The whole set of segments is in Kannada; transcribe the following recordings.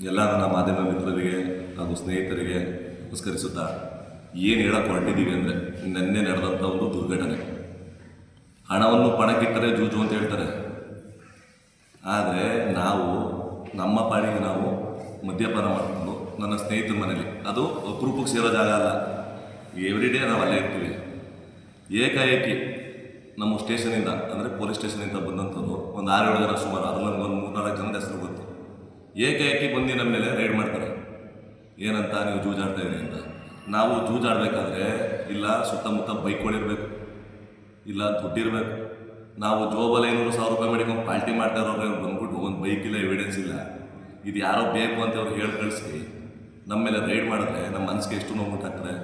ಎಲ್ಲ ನನ್ನ ಮಾಧ್ಯಮ ಮಿತ್ರರಿಗೆ ಹಾಗೂ ಸ್ನೇಹಿತರಿಗೆ ನಮಸ್ಕರಿಸುತ್ತಾ ಏನು ಹೇಳಕ್ಕೆ ಹೊರಟಿದ್ದೀವಿ ಅಂದರೆ ನಿನ್ನೆ ನಡೆದಂಥ ಒಂದು ದುರ್ಘಟನೆ. ಹಣವನ್ನು ಪಣಕ್ಕಿಟ್ಟರೆ ಜೂಜು ಅಂತ ಹೇಳ್ತಾರೆ. ಆದರೆ ನಾವು ನಮ್ಮ ಪಾಡಿಗೆ ನಾವು ಮದ್ಯಪಾನ ಮಾಡಿಕೊಂಡು ನನ್ನ ಸ್ನೇಹಿತರ ಮನೇಲಿ, ಅದು ಅಪರೂಪಕ್ಕೆ ಸೇರೋ ಜಾಗ ಅಲ್ಲ, ಎವ್ರಿಡೇ ನಾವು ಅಲ್ಲೇ ಇರ್ತೀವಿ. ಏಕಾಏಕಿ ನಮ್ಮ ಸ್ಟೇಷನಿಂದ ಅಂದರೆ ಪೊಲೀಸ್ ಸ್ಟೇಷನಿಂದ ಬಂದಂಥವ್ರು ಒಂದು 6-7 ಜನ ಸುಮಾರು, ಅದ್ರಲ್ಲಿ ನನಗೊಂದು 3-4 ಜನದ ಹೆಸರು ಗೊತ್ತು. ಏಕಾಏಕಿ ಬಂದು ನಮ್ಮ ಮೇಲೆ ರೈಡ್ ಮಾಡ್ತಾರೆ. ಏನಂತ, ನೀವು ಜೂಜಾಡ್ತಾ ಇದ್ದೀರಿ ಅಂತ. ನಾವು ಜೂಜಾಡಬೇಕಾದ್ರೆ ಇಲ್ಲ ಸುತ್ತಮುತ್ತ ಬೈಕ್ಗಳಿರಬೇಕು, ಇಲ್ಲ ದುಡ್ಡಿರಬೇಕು. ನಾವು ಜೋಬಲ್ಲಿ 500,000 ರೂಪಾಯಿ ಮಾಡಿಕೊಂಡು ಪಾಲ್ಟಿ ಮಾಡ್ತಾ ಇರೋರು ಬಂದ್ಬಿಟ್ಟು ಒಂದು ಬೈಕ್ ಇಲ್ಲ, ಎವಿಡೆನ್ಸ್ ಇಲ್ಲ, ಇದು ಯಾರೋ ಬೇಕು ಅಂತ ಅವ್ರು ಹೇಳಿ ಕಳಿಸಿ ನಮ್ಮ ಮೇಲೆ ರೈಡ್ ಮಾಡಿದ್ರೆ ನಮ್ಮ ಮನಸ್ಸಿಗೆ ಎಷ್ಟು ನೋವು ಉಂಟಾಗ್ತದೆ.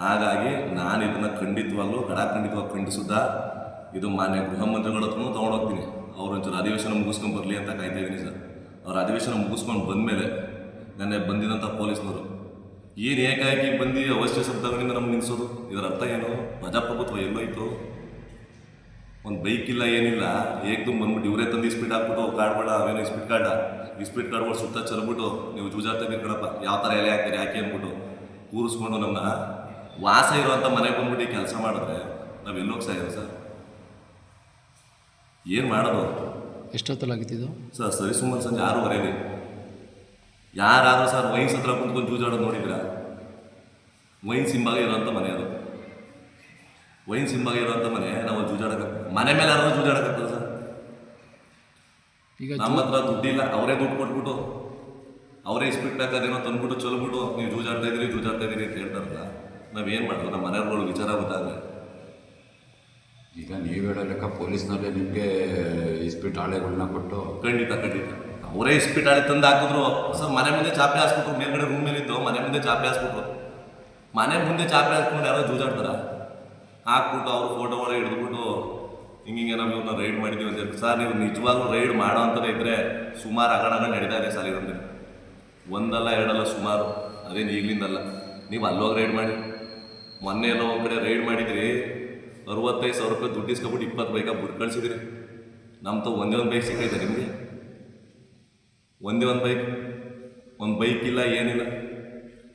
ಹಾಗಾಗಿ ನಾನು ಇದನ್ನು ಖಂಡಿತವಾಗ್ಲೂ ಖಂಡಿತವಾಗಿ ಖಂಡಿಸುತ್ತಾ ಇದು ಮಾನ್ಯ ಗೃಹ ಮಂತ್ರಿಗಳ ಹತ್ರನೂ ತೊಗೊಂಡೋಗ್ತೀನಿ. ಅವ್ರು ಒಂಚೂರು ಅಧಿವೇಶನ ಮುಗಿಸ್ಕೊಂಡು ಬರಲಿ ಅಂತ ಕಾಯ್ತಾ ಇದ್ದೀನಿ ಸರ್. ಅವ್ರ ಅಧಿವೇಶನ ಮುಗಿಸ್ಕೊಂಡು ಬಂದಮೇಲೆ ನೆನ್ನೆ ಬಂದಿದ್ದಂಥ ಪೊಲೀಸ್ನವರು ಏನು ಏಕಾಏಕಿ ಬಂದು ಅವಶ್ಯ ಶಬ್ದಗಳಿಂದ ನಮ್ಗೆ ನಿಲ್ಲಿಸೋದು, ಇದರ ಅರ್ಥ ಏನು? ಪ್ರಜಾಪ್ರಭುತ್ವ ಎಲ್ಲೋಯ್ತು? ಒಂದು ಬೈಕ್ ಇಲ್ಲ, ಏನಿಲ್ಲ, ಏಕ್ದಮ್ ಬಂದ್ಬಿಟ್ಟು ಇವರೇ ತಂದು ಇಸ್ಪೀಟ್ ಹಾಕ್ಬಿಟ್ಟು ಕಾರ್ಡ್ಬೇಡ, ಅವೇನೋ ಇಸ್ಪೀಟ್ ಕಾರ್ಡ್ಗಳು ಸುತ್ತ ಚಲ್ಬಿಟ್ಟು ನೀವು ಜೂಜಾಡ್ತಾ ಕಣಪ್ಪ, ಯಾವ ಥರ ಎಲೆ ಹಾಕ್ತೀರಿ ಯಾಕೆ ಅಂದ್ಬಿಟ್ಟು ಕೂರಿಸ್ಕೊಂಡು ನಮ್ಮ ವಾಸ ಇರುವಂಥ ಮನೆಗೆ ಬಂದ್ಬಿಟ್ಟು ಕೆಲಸ ಮಾಡಿದ್ರೆ ನಾವು ಎಲ್ಲೋಗಿ ಸಾಯೋದು ಸರ್? ಏನು ಮಾಡೋದು? ಎಷ್ಟೊತ್ತಲಾಗಿತ್ತು ಸರ್? ಸರಿ ಸುಮಾರು ಸಂಜೆ 6:15. ಯಾರಾದರೂ ಸರ್ ವೈನ್ಸ್ ಹತ್ರ ಕುಂತ್ಕೊಂಡು ಜೂಜಾಡೋದು ನೋಡಿದ್ರ? ವೈನ್ಸ್ ಹಿಂಬಾಗ ಇರೋಂಥ ಮನೆ ಅದು, ವೈನ್ಸ್ ಹಿಂಬಾಗ ಇರೋಂಥ ಮನೆ. ನಾವು ಜೂಜಾಡಕ ಮನೆ ಮೇಲೆ ಯಾರು ಜೂಜಾಡಕತ್ತದ ಸರ್? ಈಗ ನಮ್ಮ ಹತ್ರ ದುಡ್ಡಿಲ್ಲ, ಅವರೇ ದುಡ್ಡು ಕೊಟ್ಬಿಟ್ಟು ಅವರೇ ಇಸ್ಬಿಟ್ಟು ಬೇಕಾದೇನೋ ತಂದ್ಬಿಟ್ಟು ಚಲ್ಬಿಟ್ಟು ನೀವು ಜೂಜಾಡ್ತಾ ಇದ್ದೀರಿ ಅಂತ ಹೇಳ್ತಾರಲ್ಲ, ನಾವೇನು ಮಾಡೋದು? ನಮ್ಮ ಮನೆಯವ್ರುಗಳು ವಿಚಾರ ಗೊತ್ತಾಗಲಿ. ಈಗ ನೀವು ಹೇಳೋ ಲೆಕ್ಕ ಪೊಲೀಸ್ನಲ್ಲೇ ನಿಮಗೆ ಇಸ್ಪಿಟ್ ಆಳೆಗಳನ್ನ ಕೊಟ್ಟು ಖಂಡಿತ ಅವರೇ ಇಸ್ಪಿಟ್ ಆಳೆ ತಂದು ಹಾಕಿದ್ರು ಸರ್. ಮನೆ ಮುಂದೆ ಚಾಪೆ ಹಾಸ್ಬಿಟ್ರು, ಮೇಲ್ಗಡೆ ರೂಮ್ ಮೇಲಿದ್ದು ಮನೆ ಮುಂದೆ ಚಾಪೆ ಹಾಸ್ಬಿಟ್ರು. ಮನೆ ಮುಂದೆ ಚಾಪೆ ಹಾಕ್ಕೊಂಡು ಯಾರೋ ಜೂಜಾಡ್ತಾರ? ಹಾಕ್ಬಿಟ್ಟು ಅವ್ರ ಫೋಟೋಗಳು ಹಿಡಿದ್ಬಿಟ್ಟು ಹಿಂಗೆ ನಾವು ಇವ್ರನ್ನ ರೈಡ್ ಮಾಡಿದ್ದೀವಿ ಅಂತ ಹೇಳಿ. ಸರ್, ನೀವು ನಿಜವಾಗ್ಲೂ ರೈಡ್ ಮಾಡೋ ಅಂಥದ್ದು ಇದ್ದರೆ ಸುಮಾರು ಹಗರಣಗಳು ನಡೀತಾ ಇದೆ ಸರ್ ಇದಂತೆ. ಒಂದಲ್ಲ ಎರಡಲ್ಲ ಸುಮಾರು, ಅದೇನು ಈಗಲಿಂದಲ್ಲ. ನೀವು ಅಲ್ಲೋಗಿ ರೈಡ್ ಮಾಡಿ. ಮೊನ್ನೆ ಎಲ್ಲೋ ಒಂದು ಕಡೆ ರೈಡ್ ಮಾಡಿದಿರಿ, 65,000 ರೂಪಾಯಿ ದುಡ್ಡು ಇಸ್ಕೊಬಿಟ್ಟು 20 ಬೈಕಾಗಿ ಬಿಟ್ಟು ಕಳಿಸಿದಿರಿ. ನಮ್ಮ ಒಂದೇ ಒಂದು ಬೈಕ್ ಸಿಕ್ಕೈತೆ ನಿಮಗೆ? ಒಂದೇ ಒಂದು ಬೈಕ್ ಇಲ್ಲ, ಏನಿಲ್ಲ.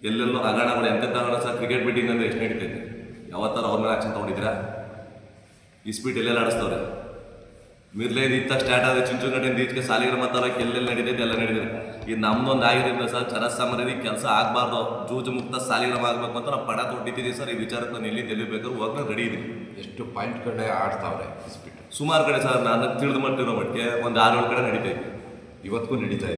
ಎಲ್ಲೆಲ್ಲೋ ಹಗರಣಗಳು ಎಂತ ಹಗರಣ ಸರ್? ಕ್ರಿಕೆಟ್ ಬೆಟ್ಟಿಂಗ್ ಅಂದರೆ ಎಷ್ಟು ನಡೀತೈತೆ? ಯಾವತ್ತಾರ ಅವ್ರ ಮೇಲೆ ಆಕ್ಷನ್ ತೊಗೊಂಡಿದ್ದೀರಾ? ಇಸ್ಪೀಟ್ ಎಲ್ಲೆಲ್ಲ ಆಡಿಸ್ತವ್ರೆ. ಮಿರ್ಲೇದು ಇತ್ತ ಸ್ಟಾರ್ಟ್ ಆದರೆ ಚಿಂಚುಗಡ್ಡೆಯಿಂದ ಈಚೆಗೆ ಸಾಲಿಗ್ರಾಮ ತಾಲೂಕು ಎಲ್ಲೆಲ್ಲಿ ನಡೀತೈತೆ ಎಲ್ಲ ನಡೀತದೆ. ಇದು ನಮ್ಮದೊಂದು ಆಗಿರೋದ್ರಿಂದ ಸರ್ ಜನಸಾಮಾನ್ಯರಿಗೆ ಕೆಲಸ ಆಗಬಾರ್ದು, ಜೂಜು ಮುಕ್ತ ಸಾಲಿಗ್ರಾಮ ಆಗಬೇಕು ಅಂತ ನಾವು ಪಣ ತೊಟ್ಟಿದ್ದೀವಿ ಸರ್. ಈ ವಿಚಾರಕ್ಕೆ ನಾನು ಎಲ್ಲಿ ಬೇಕಾದ್ರೂ ಹೋಗಿ ರೆಡಿ ಇದ್ದೀನಿ. ಎಷ್ಟು ಪಾಯಿಂಟ್ ಕಡೆ ಆಡ್ತಾವ್ರೆ ಇಸ್ಪಿಟ್? ಸುಮಾರು ಕಡೆ ಸರ್, ನಾನು ತಿಳಿದು ಮಾಡ್ತಿರೋ ಮಟ್ಟಿಗೆ ಒಂದು 6-7 ಕಡೆ ನಡೀತೈತೆ. ಇವತ್ತಿಗೂ ನಡೀತಾ ಇದೆ.